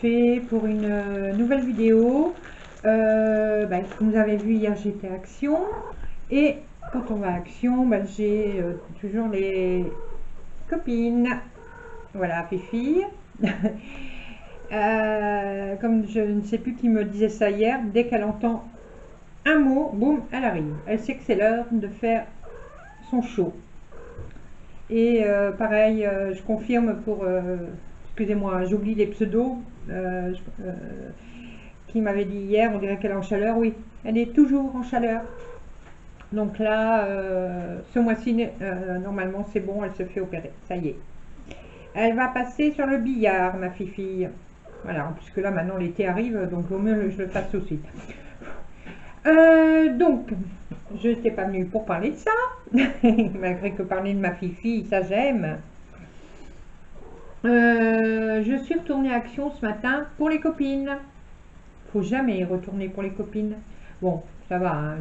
fait pour une nouvelle vidéo. Comme vous avez vu hier, j'étais à Action. Et quand on va à Action, j'ai toujours les copines. Voilà, Fifi. Comme je ne sais plus qui me disait ça hier, dès qu'elle entend un mot, boum, elle arrive. Elle sait que c'est l'heure de faire son show. Et pareil, je confirme pour, excusez-moi, j'oublie les pseudos, qui m'avait dit hier, on dirait qu'elle est en chaleur. Oui, elle est toujours en chaleur. Donc là, ce mois-ci, normalement c'est bon, elle se fait opérer, ça y est. Elle va passer sur le billard, ma Fifi. Voilà, puisque là maintenant l'été arrive, donc au mieux que je le fasse tout de suite. Donc, je n'étais pas venue pour parler de ça, malgré que parler de ma Fifi, ça j'aime. Je suis retournée à Action ce matin pour les copines. Faut jamais y retourner pour les copines. Bon, ça va, hein,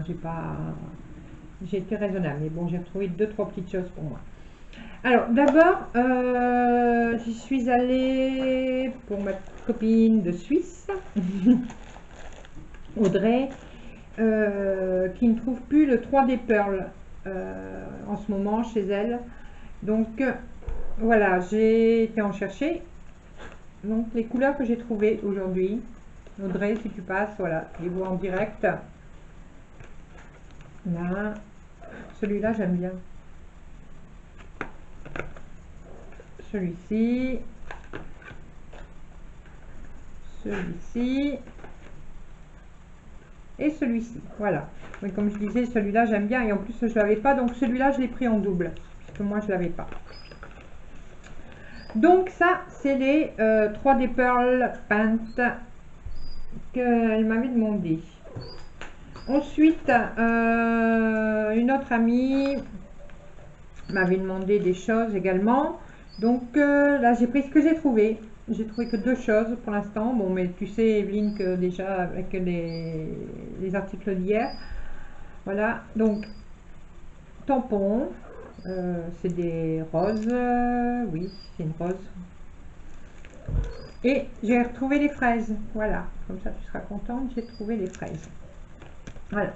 j'ai été raisonnable, mais bon, j'ai retrouvé 2-3 petites choses pour moi. Alors, d'abord, j'y suis allée pour ma copine de Suisse, Audrey, qui ne trouve plus le 3D Pearl en ce moment chez elle. Donc, voilà, j'ai été en chercher. Donc, les couleurs que j'ai trouvées aujourd'hui. Audrey, si tu passes, voilà, tu les vois en direct. Là, celui-là, j'aime bien. Celui-ci. Celui-ci. Et celui-ci, voilà. Mais comme je disais, celui-là, j'aime bien. Et en plus, je ne l'avais pas. Donc, celui-là, je l'ai pris en double. Puisque moi, je ne l'avais pas. Donc, ça, c'est les 3D Pearl Pants qu'elle m'avait demandé. Ensuite, une autre amie m'avait demandé des choses également. Donc là, j'ai pris ce que j'ai trouvé. J'ai trouvé que 2 choses pour l'instant. Bon, mais tu sais, Evelyne, que déjà avec les articles d'hier. Voilà, donc tampons. C'est des roses. Oui, c'est une rose. Et j'ai retrouvé les fraises. Voilà, comme ça tu seras contente. J'ai trouvé les fraises. Voilà.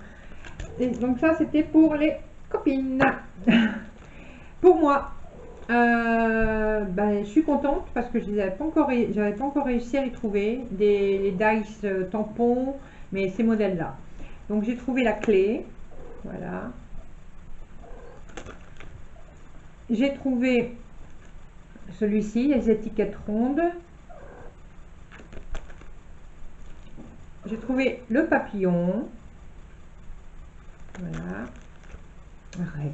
Et donc ça, c'était pour les copines. Pour moi, je suis contente parce que je n'avais pas encore réussi à les trouver, des dice tampons, mais ces modèles-là. Donc j'ai trouvé la clé, voilà. J'ai trouvé celui-ci, les étiquettes rondes. J'ai trouvé le papillon, voilà. Rêve.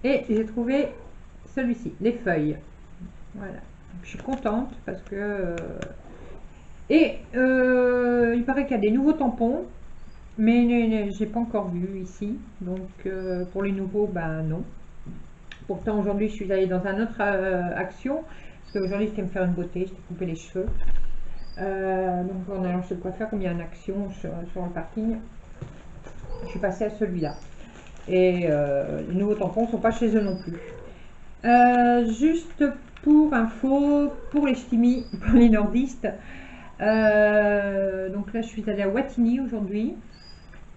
Et j'ai trouvé celui-ci, les feuilles. Voilà. Je suis contente parce que... il paraît qu'il y a des nouveaux tampons, mais j'ai pas encore vu ici. Donc pour les nouveaux, non. Pourtant aujourd'hui je suis allée dans un autre Action, parce qu'aujourd'hui j'étais me faire une beauté, j'étais couper les cheveux. Donc en allant chez le coiffeur, comme il y a une Action sur le parking, je suis passée à celui-là. Et les nouveaux tampons ne sont pas chez eux non plus. Juste pour info, pour les ch'timis, pour les nordistes, donc là je suis allée à Wattignies aujourd'hui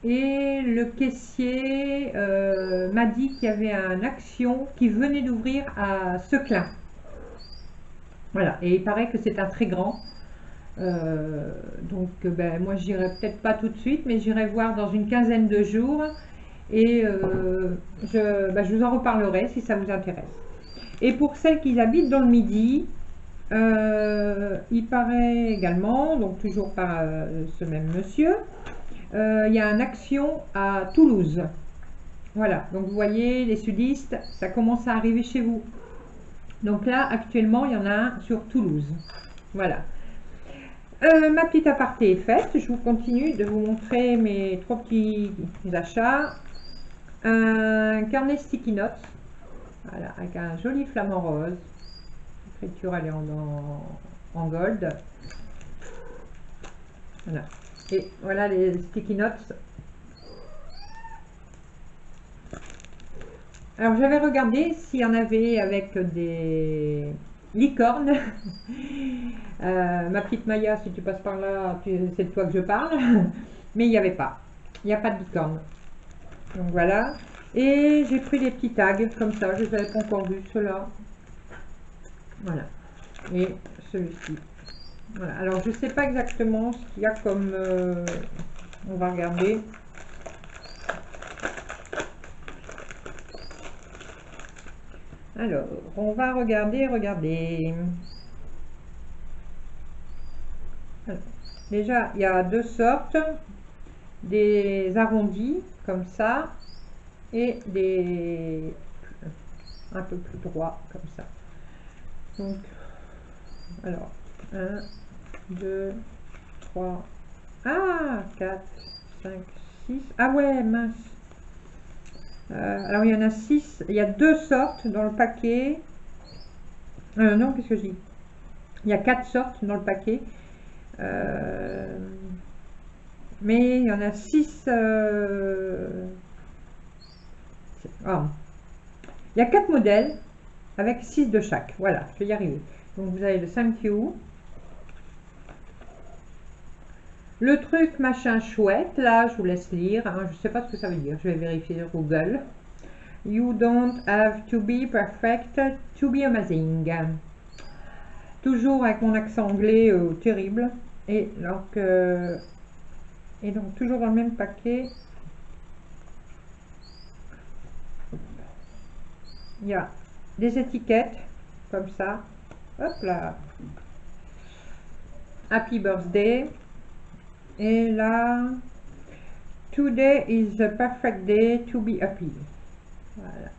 et le caissier m'a dit qu'il y avait une Action qui venait d'ouvrir à Seclin. Voilà, et il paraît que c'est un très grand. Donc moi j'irai peut-être pas tout de suite, mais j'irai voir dans une quinzaine de jours. Et je vous en reparlerai si ça vous intéresse. Et pour celles qui habitent dans le Midi, il paraît également, donc toujours par ce même monsieur, il y a une Action à Toulouse. Voilà, donc vous voyez, les sudistes, ça commence à arriver chez vous. Donc là, actuellement, il y en a un sur Toulouse. Voilà. Ma petite aparté est faite. Je vous continue de vous montrer mes 3 petits achats. Un carnet sticky notes, voilà, avec un joli flamant rose. L'écriture elle est en gold. Voilà. Et voilà les sticky notes. Alors j'avais regardé s'il y en avait avec des licorne. Ma petite Maya, si tu passes par là, c'est de toi que je parle. Mais il n'y avait pas. Il n'y a pas de licorne. Donc voilà. Et j'ai pris des petits tags comme ça. Je ne les avais pas encore vus, ceux-là. Voilà. Et celui-ci. Voilà. Alors, je ne sais pas exactement ce qu'il y a comme... on va regarder. Alors, on va regarder. Alors, déjà, il y a deux sortes. Des arrondis, comme ça. Et des... un peu plus droits, comme ça. Donc, alors, 1, 2, 3, 4, 5, 6. Ah ouais, mince. Alors, il y en a 6. Il y a deux sortes dans le paquet. Non, qu'est-ce que je dis? Il y a 4 sortes dans le paquet. Mais il y en a 6. Il y a 4 modèles avec 6 de chaque. Voilà, je vais y arriver. Donc, vous avez le thank you. Le truc machin chouette, là, je vous laisse lire. Hein, je ne sais pas ce que ça veut dire. Je vais vérifier sur Google. You don't have to be perfect to be amazing. Toujours avec mon accent anglais terrible. Et donc, toujours dans le même paquet. Il y a des étiquettes comme ça. Hop là. Happy birthday. Et là, today is the perfect day to be happy. Voilà.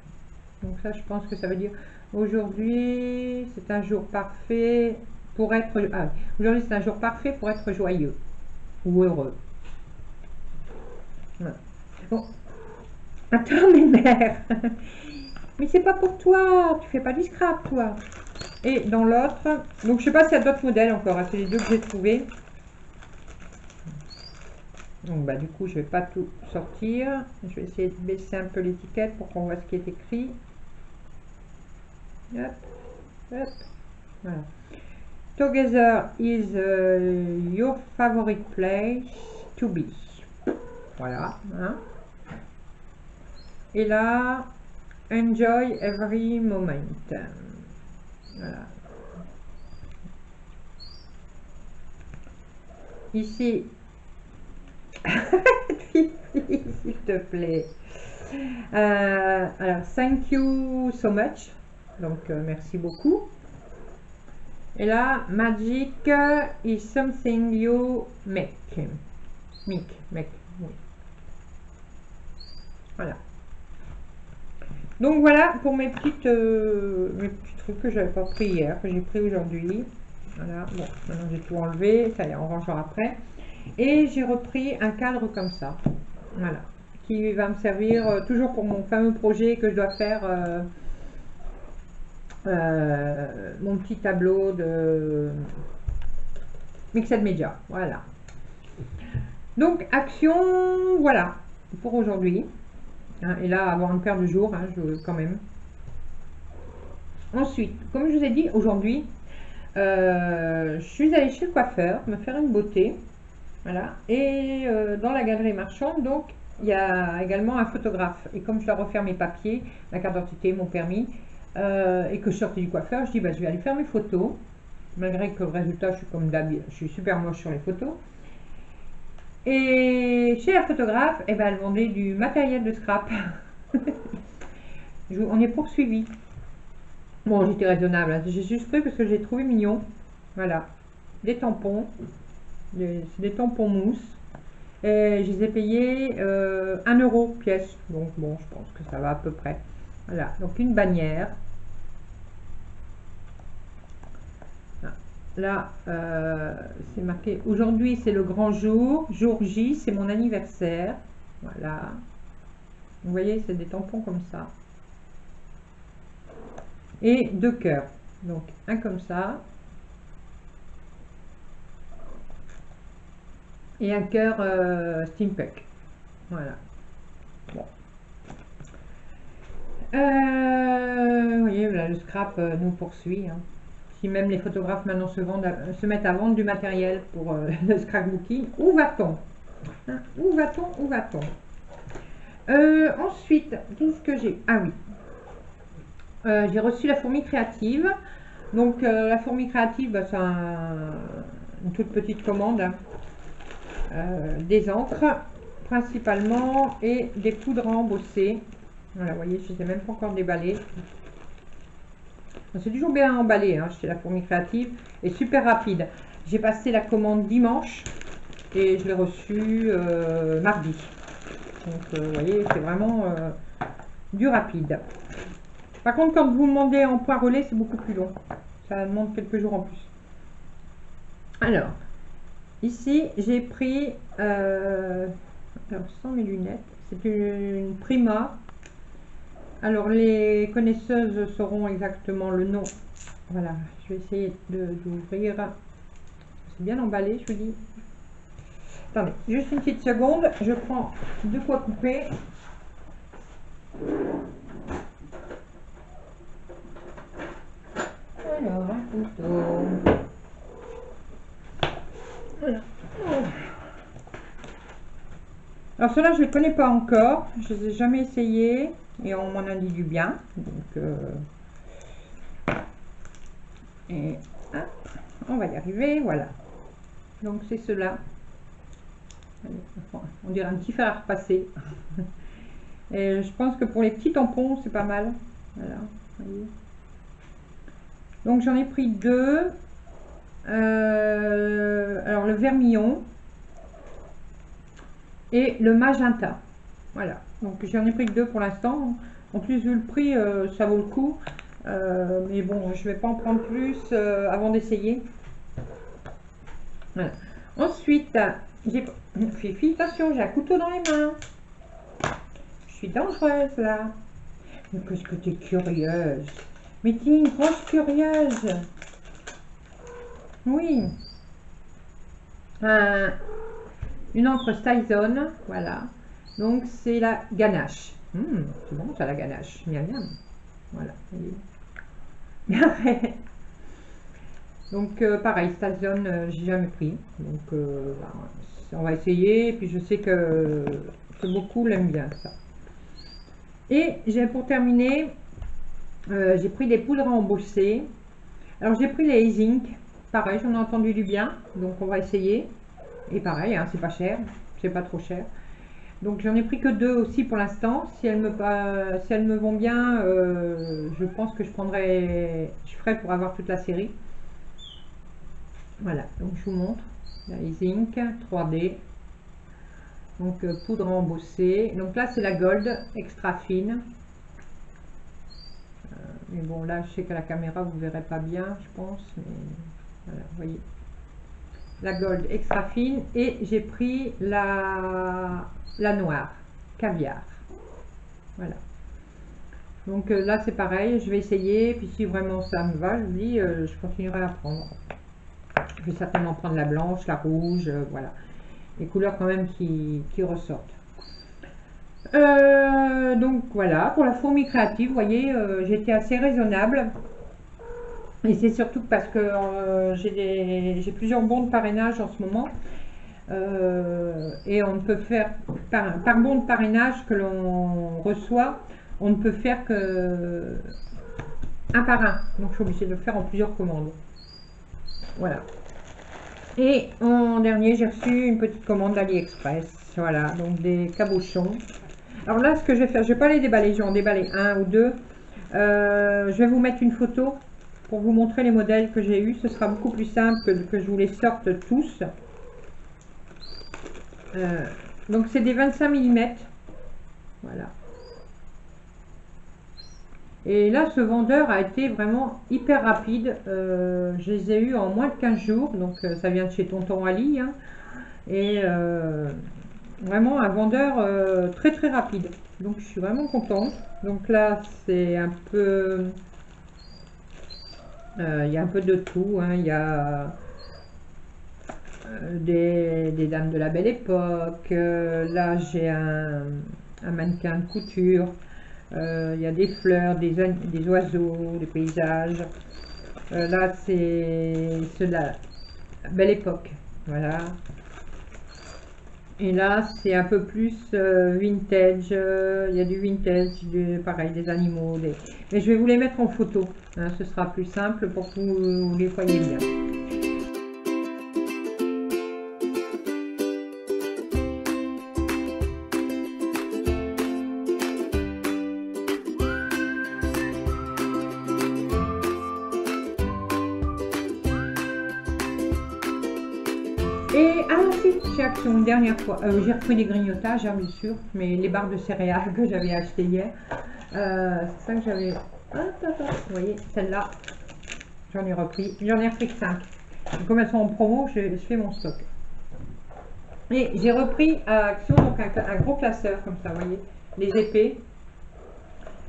Donc ça, je pense que ça veut dire aujourd'hui, c'est un jour parfait pour être... aujourd'hui, c'est un jour parfait pour être joyeux ou heureux. Voilà. Bon. Attends, mes mères. Mais c'est pas pour toi. Tu fais pas du scrap, toi. Et dans l'autre, donc je sais pas s'il y a d'autres modèles encore. C'est les deux que j'ai trouvés. Donc bah du coup je vais pas tout sortir, je vais essayer de baisser un peu l'étiquette pour qu'on voit ce qui est écrit. Hop, hop, voilà. Together is your favorite place to be. Voilà. Hein. Et là, enjoy every moment. Voilà. Ici, s'il te plaît. Alors, thank you so much. Donc, merci beaucoup. Et là, magic is something you make. Make, oui. Voilà. Donc, voilà pour mes petits trucs que j'avais pas pris hier, que j'ai pris aujourd'hui. Voilà. Bon, maintenant j'ai tout enlevé. Ça y est, on rangera après. Et j'ai repris un cadre comme ça. Voilà. Qui va me servir toujours pour mon fameux projet que je dois faire. Mon petit tableau de Mixed Media, voilà. Donc action, voilà pour aujourd'hui. Hein, et là avoir une paire de jours, hein, quand même. Ensuite, comme je vous ai dit aujourd'hui, je suis allée chez le coiffeur me faire une beauté, voilà. Et dans la galerie marchande, donc il y a également un photographe. Et comme je dois refaire mes papiers, ma carte d'identité, mon permis. Et que je sortais du coiffeur, je dis bah, je vais aller faire mes photos, malgré que le résultat, je suis comme d'habitude, je suis super moche sur les photos. Et chez la photographe, eh ben, elle vendait du matériel de scrap. On est poursuivi. Bon, j'étais raisonnable, hein. J'ai juste pris parce que j'ai trouvé mignon. Voilà, des tampons, des tampons mousse. Et je les ai payés 1 euro pièce. Donc bon, je pense que ça va à peu près. Voilà, donc une bannière. Là, c'est marqué aujourd'hui, c'est le grand jour. Jour J, c'est mon anniversaire. Voilà. Vous voyez, c'est des tampons comme ça. Et 2 cœurs. Donc, un comme ça. Et un cœur steampunk. Voilà. Bon. Vous voyez, là, le scrap nous poursuit. Hein. si même les photographes maintenant se mettent à vendre du matériel pour le scrapbooking. Où va-t-on, hein? Où va-t-on? Où va-t-on? Ensuite, qu'est-ce que j'ai? Ah oui, j'ai reçu la fourmi créative. Donc la fourmi créative, bah, c'est une toute petite commande, hein. Des encres principalement et des poudres à embosser. Voilà, vous voyez, je ne les ai même pas encore déballées. C'est toujours bien emballé, hein, chez la fourmi créative, et super rapide. J'ai passé la commande dimanche et je l'ai reçue mardi. Donc vous voyez, c'est vraiment du rapide. Par contre, quand vous demandez en poids relais, c'est beaucoup plus long. Ça demande quelques jours en plus. Alors, ici, j'ai pris, alors sans mes lunettes, c'est une Prima. Alors, les connaisseuses sauront exactement le nom. Voilà, je vais essayer d'ouvrir. C'est bien emballé, je vous dis. Attendez, juste une petite seconde. Je prends de quoi couper. Alors, un couteau. Voilà. Alors ceux-là, je ne les connais pas encore. Je ne les ai jamais essayés. Et on m'en a dit du bien. Donc, et hop, on va y arriver. Voilà. Donc c'est ceux-là. On dirait un petit fer à repasser. Et je pense que pour les petits tampons, c'est pas mal. Voilà. Voyez. Donc j'en ai pris deux. Alors le vermillon et le magenta. Voilà. Donc j'en ai pris que deux pour l'instant. En plus, vu le prix, ça vaut le coup. Mais bon, je vais pas en prendre plus avant d'essayer. Voilà. Ensuite, j'ai fait attention, j'ai un couteau dans les mains. Je suis dangereuse là. Mais qu'est-ce que tu es curieuse. Mais tu es une grosse curieuse. Oui. Une encre Stizone, voilà. Donc c'est la ganache. C'est bon ça, la ganache. Miam miam. Voilà. Donc pareil, Stizone, j'ai jamais pris. Donc on va essayer. Et puis je sais que beaucoup l'aiment bien ça. Et j'ai pour terminer, j'ai pris des poudres à embosser. Alors j'ai pris les Ink. Pareil, j'en ai entendu du bien. Donc on va essayer. Et pareil, hein, c'est pas cher. C'est pas trop cher. Donc j'en ai pris que deux aussi pour l'instant. Si elles me vont bien, je pense que je ferai pour avoir toute la série. Voilà, donc je vous montre. Les Ink 3D. Donc poudre à embosser. Donc là c'est la Gold extra fine. Mais bon là je sais qu'à la caméra vous verrez pas bien, je pense. Mais voilà, vous voyez. La Gold extra fine. Et j'ai pris la noire, caviar. Voilà. Donc là c'est pareil, je vais essayer. Puis si vraiment ça me va, je vous dis, je continuerai à prendre. Je vais certainement prendre la blanche, la rouge, voilà. Les couleurs quand même qui ressortent. Donc voilà, pour la fourmi créative, vous voyez, j'étais assez raisonnable. Et c'est surtout parce que j'ai plusieurs bons de parrainage en ce moment. Et on ne peut faire, par bon de parrainage que l'on reçoit, on ne peut faire que un par un. Donc je suis obligée de le faire en plusieurs commandes. Voilà. Et en dernier, j'ai reçu une petite commande d'AliExpress. Voilà, donc des cabochons. Alors là, ce que je vais faire, je ne vais pas les déballer, je vais en déballer un ou deux. Je vais vous mettre une photo pour vous montrer les modèles que j'ai eu. Ce sera beaucoup plus simple que je vous les sorte tous. Donc c'est des 25 mm. Voilà. Et là, ce vendeur a été vraiment hyper rapide. Je les ai eus en moins de 15 jours. Donc ça vient de chez Tonton Ali. Hein. Et vraiment un vendeur très très rapide. Donc je suis vraiment contente. Donc là, c'est un peu... Il y a un peu de tout. Hein. Il y a... des dames de la belle époque, là j'ai un mannequin de couture, il y a des fleurs, des oiseaux, des paysages, Là, c'est ceux de la Belle Époque. Voilà. Et là, c'est un peu plus vintage. Il y a du vintage, pareil, des animaux. Mais je vais vous les mettre en photo. Hein, ce sera plus simple pour que vous les voyez bien. Et ensuite, chez Action, une dernière fois, j'ai repris des grignotages, hein, bien sûr, mais les barres de céréales que j'avais achetées hier, c'est ça que j'avais. Vous voyez, celle-là, j'en ai repris que 5. Comme elles sont en promo, je fais mon stock. Et j'ai repris à Action donc un gros classeur, comme ça, vous voyez, les épées.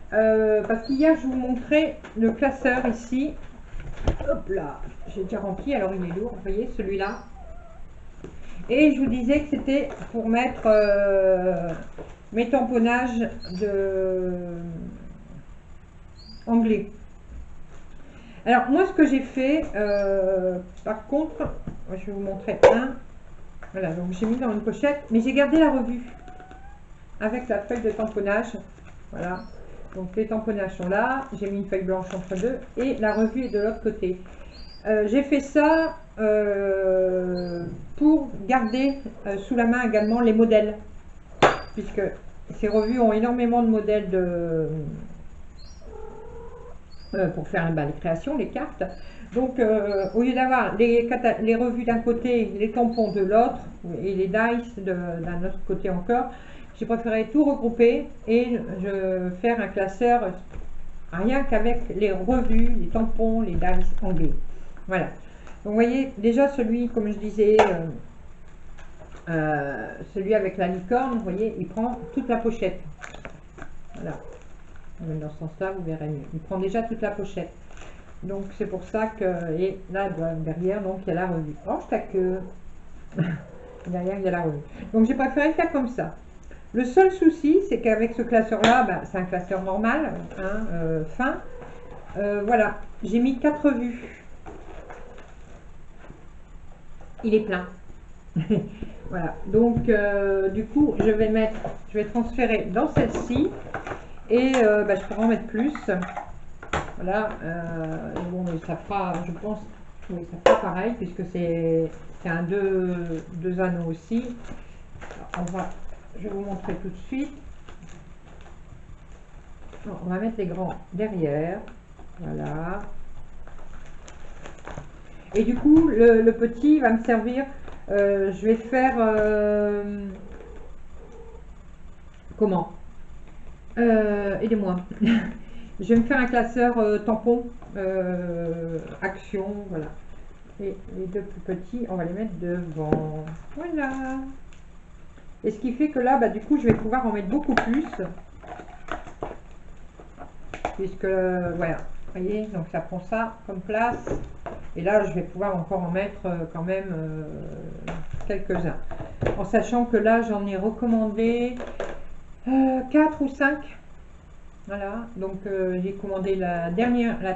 Parce qu'hier, je vous montrais le classeur ici. Hop là, j'ai déjà rempli, alors il est lourd, vous voyez, celui-là. Et je vous disais que c'était pour mettre mes tamponnages anglais. Alors moi ce que j'ai fait, par contre, je vais vous montrer un. Voilà, donc j'ai mis dans une pochette, mais j'ai gardé la revue avec la feuille de tamponnage. Voilà, donc les tamponnages sont là, j'ai mis une feuille blanche entre deux et la revue est de l'autre côté. J'ai fait ça pour garder sous la main également les modèles, puisque ces revues ont énormément de modèles pour faire les créations, les cartes. Donc au lieu d'avoir les revues d'un côté, les tampons de l'autre et les dice d'un autre côté encore, j'ai préféré tout regrouper et faire un classeur rien qu'avec les revues, les tampons, les dice anglais. Voilà. Donc, vous voyez, déjà celui, comme je disais, celui avec la licorne, vous voyez, il prend toute la pochette. Voilà. Dans ce sens-là, vous verrez mieux. Il prend déjà toute la pochette. Donc, c'est pour ça que... Et là, derrière, donc, il y a la revue. Oh, je que derrière, il y a la revue. Donc, j'ai préféré faire comme ça. Le seul souci, c'est qu'avec ce classeur-là, bah, c'est un classeur normal, hein, fin. Voilà. J'ai mis 4 revues. Il est plein. Voilà, donc du coup je vais transférer dans celle-ci et bah, je pourrais en mettre plus. Voilà, bon, ça fera, je pense, oui, ça fera pareil puisque c'est un deux anneaux aussi. Alors, je vais vous montrer tout de suite. Alors, on va mettre les grands derrière. Voilà. Et du coup, le petit va me servir. Je vais faire comment aidez-moi. Je vais me faire un classeur tampon action, voilà. Et les deux plus petits, on va les mettre devant. Voilà. Et ce qui fait que là, bah, du coup, je vais pouvoir en mettre beaucoup plus. Puisque, voilà. Vous voyez, donc ça prend ça comme place. Et là, je vais pouvoir encore en mettre quand même quelques-uns. En sachant que là, j'en ai recommandé 4 ou 5. Voilà, donc j'ai commandé la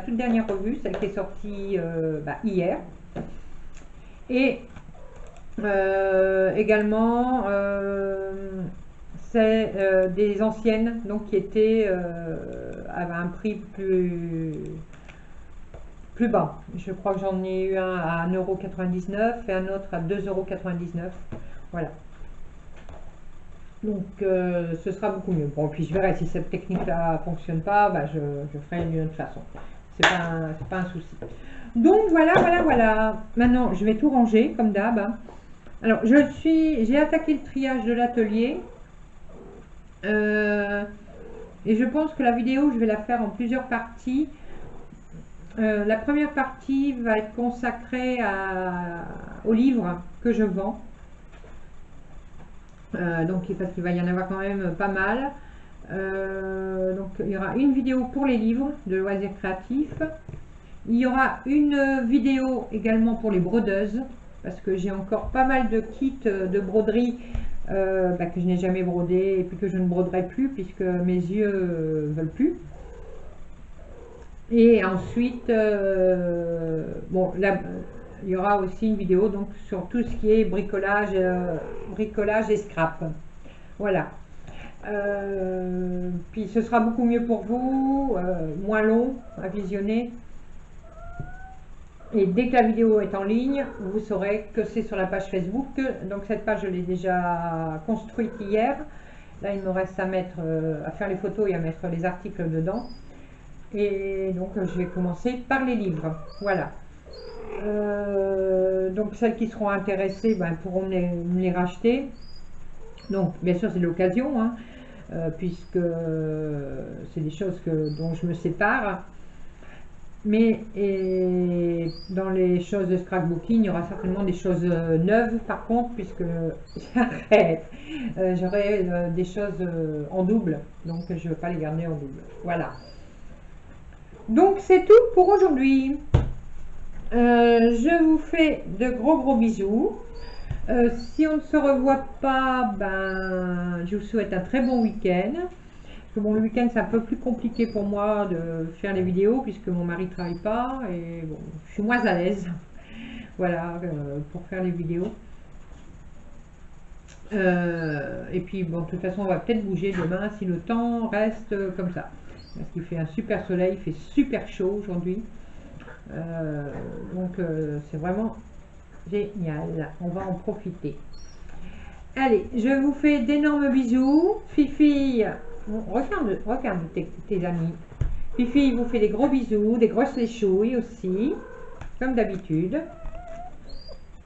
toute dernière revue, celle qui est sortie bah, hier. Et également, c'est des anciennes, donc qui étaient à un prix plus bas. Je crois que j'en ai eu un à 1,99 € et un autre à 2,99 €. Voilà. Donc ce sera beaucoup mieux. Bon, puis je verrai si cette technique-là fonctionne pas, bah, je ferai d'une autre façon. C'est pas un souci. Donc voilà. Maintenant, je vais tout ranger comme d'hab. Alors, j'ai attaqué le triage de l'atelier. Et je pense que la vidéo, je vais la faire en plusieurs parties. La première partie va être consacrée aux livres que je vends. Donc parce qu'il va y en avoir quand même pas mal. Donc il y aura une vidéo pour les livres de loisirs créatifs. Il y aura une vidéo également pour les brodeuses, parce que j'ai encore pas mal de kits de broderie bah, que je n'ai jamais brodé et puis que je ne broderai plus puisque mes yeux veulent plus. Et ensuite, bon, là, il y aura aussi une vidéo donc sur tout ce qui est bricolage, bricolage et scrap. Voilà. Puis ce sera beaucoup mieux pour vous, moins long à visionner. Et dès que la vidéo est en ligne, vous saurez que c'est sur la page Facebook. Donc cette page, je l'ai déjà construite hier. Là, il me reste à mettre, à faire les photos et à mettre les articles dedans. Et donc je vais commencer par les livres. Voilà. Donc celles qui seront intéressées pourront me les racheter. Donc bien sûr c'est de l'occasion, hein, puisque c'est des choses dont je me sépare. Mais dans les choses de scrapbooking, il y aura certainement des choses neuves par contre, puisque j'arrête. J'aurai des choses en double, donc je ne veux pas les garder en double. Voilà. Donc c'est tout pour aujourd'hui. Je vous fais de gros bisous. Si on ne se revoit pas, je vous souhaite un très bon week-end. Bon, le week-end c'est un peu plus compliqué pour moi de faire les vidéos puisque mon mari ne travaille pas et bon, je suis moins à l'aise, voilà, pour faire les vidéos. Et puis bon, de toute façon on va peut-être bouger demain si le temps reste comme ça, parce qu'il fait un super soleil, il fait super chaud aujourd'hui, donc c'est vraiment génial, on va en profiter. Allez, je vous fais d'énormes bisous. Fifi, regarde tes amis. Fifi vous fait des gros bisous, des grosses léchouilles aussi, comme d'habitude.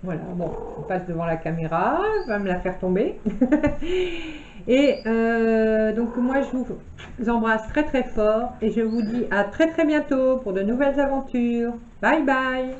Voilà, bon, on passe devant la caméra, va me la faire tomber. Et donc moi je vous embrasse très fort et je vous dis à très bientôt pour de nouvelles aventures. Bye bye.